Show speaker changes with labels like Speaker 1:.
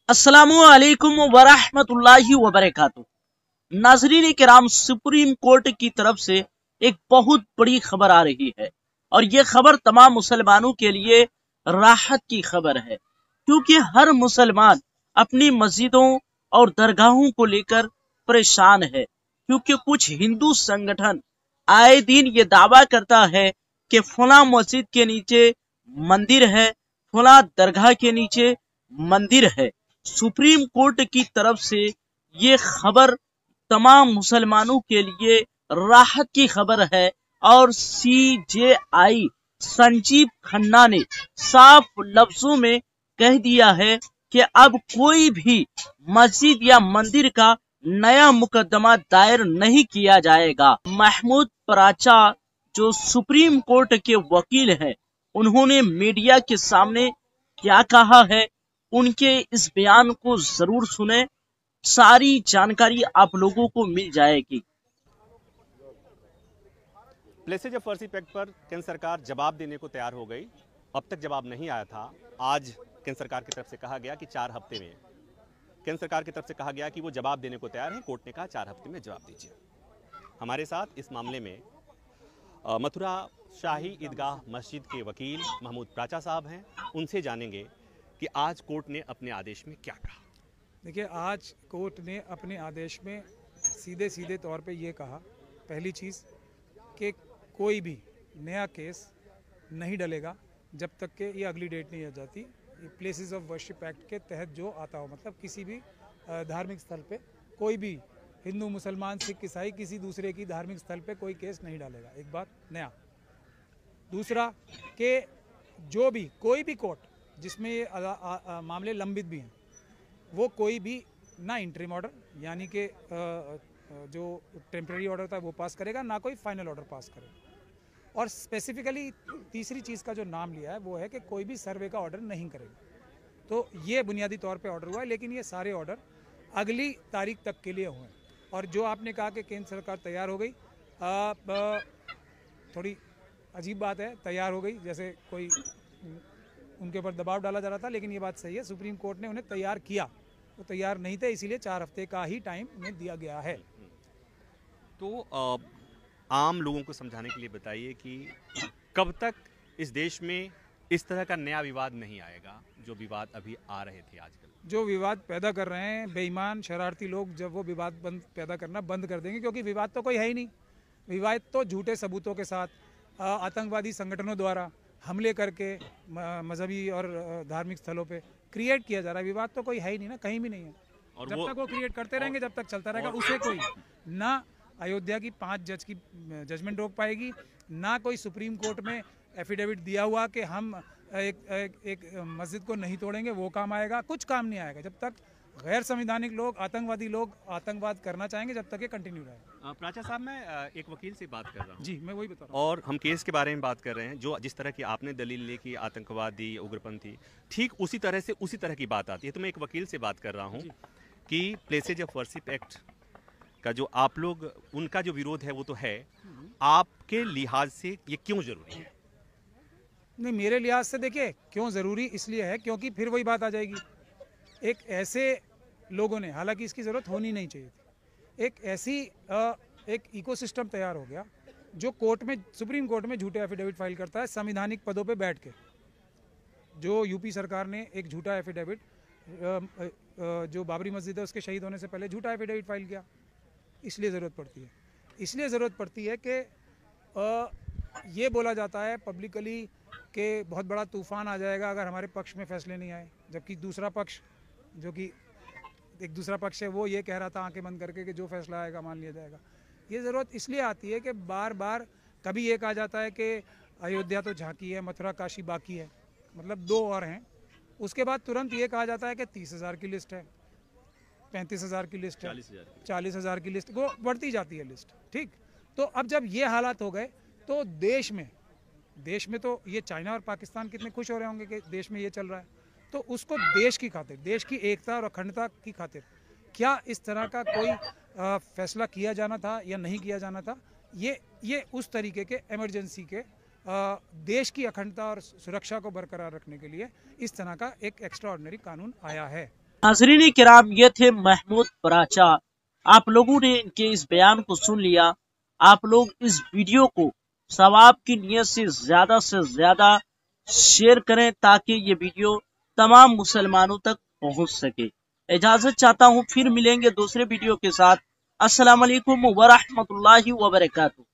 Speaker 1: अस्सलामुअलैकुम वरहमतुल्लाहि वबरकातुहू। नाज़रीन किराम, सुप्रीम कोर्ट की तरफ से एक बहुत बड़ी खबर आ रही है और ये खबर तमाम मुसलमानों के लिए राहत की खबर है, क्योंकि हर मुसलमान अपनी मस्जिदों और दरगाहों को लेकर परेशान है। क्योंकि कुछ हिंदू संगठन आए दिन ये दावा करता है कि फला मस्जिद के नीचे मंदिर है, फला दरगाह के नीचे मंदिर है। सुप्रीम कोर्ट की तरफ से ये खबर तमाम मुसलमानों के लिए राहत की खबर है और CJI संजीव खन्ना ने साफ लफ्जों में कह दिया है कि अब कोई भी मस्जिद या मंदिर का नया मुकदमा दायर नहीं किया जाएगा। महमूद पराचा जो सुप्रीम कोर्ट के वकील हैं, उन्होंने मीडिया के सामने क्या कहा है, उनके इस बयान को जरूर सुने, सारी जानकारी आप लोगों को मिल जाएगी।
Speaker 2: प्लेसेज ऑफ वर्शिप एक्ट पर केंद्र सरकार जवाब देने को तैयार हो गई। अब तक जवाब नहीं आया था। आज केंद्र सरकार की तरफ से कहा गया कि 4 हफ्ते में, केंद्र सरकार की तरफ से कहा गया कि वो जवाब देने को तैयार है। कोर्ट ने कहा 4 हफ्ते में जवाब दीजिए। हमारे साथ इस मामले में मथुरा शाही ईदगाह मस्जिद के वकील महमूद पराचा साहब हैं। उनसे जानेंगे कि आज कोर्ट ने अपने आदेश में क्या कहा।
Speaker 3: देखिए, आज कोर्ट ने अपने आदेश में सीधे सीधे तौर पे ये कहा, पहली चीज़ कि कोई भी नया केस नहीं डलेगा जब तक कि ये अगली डेट नहीं आ जाती। ये प्लेसेस ऑफ वर्शिप एक्ट के तहत जो आता हो, मतलब किसी भी धार्मिक स्थल पे कोई भी हिंदू मुसलमान सिख ईसाई किसी दूसरे की धार्मिक स्थल पे कोई केस नहीं डालेगा। एक बात नया। दूसरा कि जो भी कोई भी कोर्ट जिसमें ये मामले लंबित भी हैं, वो कोई भी ना इंटरिम ऑर्डर यानी कि जो टेम्परेरी ऑर्डर था वो पास करेगा, ना कोई फाइनल ऑर्डर पास करेगा। और स्पेसिफिकली तीसरी चीज़ का जो नाम लिया है वो है कि कोई भी सर्वे का ऑर्डर नहीं करेगा। तो ये बुनियादी तौर पे ऑर्डर हुआ है, लेकिन ये सारे ऑर्डर अगली तारीख तक के लिए हुए। और जो आपने कहा कि केंद्र सरकार तैयार हो गई, थोड़ी अजीब बात है, तैयार हो गई जैसे कोई उनके ऊपर दबाव डाला जा रहा था, लेकिन ये बात सही है, सुप्रीम कोर्ट ने उन्हें तैयार किया। वो तैयार नहीं थे, इसीलिए 4 हफ्ते का ही टाइम उन्हें दिया गया है।
Speaker 2: तो आम लोगों को समझाने के लिए बताइए कि कब तक इस देश में इस तरह का नया विवाद नहीं आएगा, जो विवाद अभी आ रहे थे आजकल।
Speaker 3: जो विवाद पैदा कर रहे हैं बेईमान शरारती लोग, जब वो विवाद पैदा करना बंद कर देंगे, क्योंकि विवाद तो कोई है ही नहीं। विवाद तो झूठे सबूतों के साथ आतंकवादी संगठनों द्वारा हमले करके मजहबी और धार्मिक स्थलों पे क्रिएट किया जा रहा है। विवाद तो कोई है ही नहीं ना, कहीं भी नहीं है। और जब तक वो क्रिएट करते रहेंगे, जब तक चलता रहेगा, उसे कोई ना अयोध्या की 5 जज की जजमेंट रोक पाएगी, ना कोई सुप्रीम कोर्ट में एफिडेविट दिया हुआ कि हम एक मस्जिद को नहीं तोड़ेंगे, वो काम आएगा। कुछ काम नहीं आएगा जब तक गैर संवैधानिक लोग, आतंकवादी लोग आतंकवाद करना चाहेंगे, जब तक ये कंटिन्यू रहेगा।
Speaker 2: पराचा साहब, मैं एक वकील से बात कर रहा हूँ।
Speaker 3: जी, मैं वही बता रहा हूँ।
Speaker 2: और हम केस के बारे में बात कर रहे हैं, जो जिस तरह की आपने दलील ली कि आतंकवादी उग्रपंथी, ठीक उसी तरह की बात आती है। तो मैं एक वकील से बात कर रहा हूँ कि प्लेसेज ऑफ वर्शिप एक्ट का जो आप लोग, उनका जो विरोध है वो तो है, आपके लिहाज से ये क्यों जरूरी है?
Speaker 3: नहीं, मेरे लिहाज से देखिए क्यों ज़रूरी इसलिए है क्योंकि फिर वही बात आ जाएगी। एक ऐसे लोगों ने, हालांकि इसकी ज़रूरत होनी नहीं चाहिए थी, एक ऐसी एक इकोसिस्टम तैयार हो गया जो कोर्ट में, सुप्रीम कोर्ट में झूठे एफिडेविट फाइल करता है संवैधानिक पदों पे बैठ के। जो यूपी सरकार ने एक झूठा एफिडेविट, जो बाबरी मस्जिद है उसके शहीद होने से पहले झूठा एफिडेविट फाइल किया। इसलिए ज़रूरत पड़ती है कि ये बोला जाता है पब्लिकली कि बहुत बड़ा तूफान आ जाएगा अगर हमारे पक्ष में फैसले नहीं आए, जबकि दूसरा पक्ष, जो कि एक दूसरा पक्ष है, वो ये कह रहा था आंखें बंद करके कि जो फैसला आएगा मान लिया जाएगा। ये ज़रूरत इसलिए आती है कि बार बार कभी ये कहा जाता है कि अयोध्या तो झांकी है, मथुरा काशी बाकी है, मतलब 2 और हैं। उसके बाद तुरंत ये कहा जाता है कि 30,000 की लिस्ट है, 35,000 की लिस्ट है, 40,000 की लिस्ट, वो बढ़ती जाती है लिस्ट। ठीक, तो अब जब ये हालात हो गए तो देश में तो ये चाइना और पाकिस्तान कितने खुश हो रहे होंगे कि देश में ये चल रहा है। तो उसको देश की खातिर, देश की एकता और अखंडता की खातिर क्या इस तरह का कोई फैसला किया जाना था या नहीं किया जाना था, ये उस तरीके के इमरजेंसी के देश की अखंडता और सुरक्षा को बरकरार रखने के लिए इस तरह का एक एक्स्ट्राऑर्डिनरी कानून आया है।
Speaker 1: नाज़रीन किराम, ये थे महमूद पराचा। आप लोगों ने इनके इस बयान को सुन लिया। आप लोग इस वीडियो को सवाब की नियत से ज्यादा शेयर करें ताकि ये वीडियो तमाम मुसलमानों तक पहुंच सके। इजाजत चाहता हूं, फिर मिलेंगे दूसरे वीडियो के साथ। अस्सलाम वालेकुम व रहमतुल्लाहि व बरकातुहू।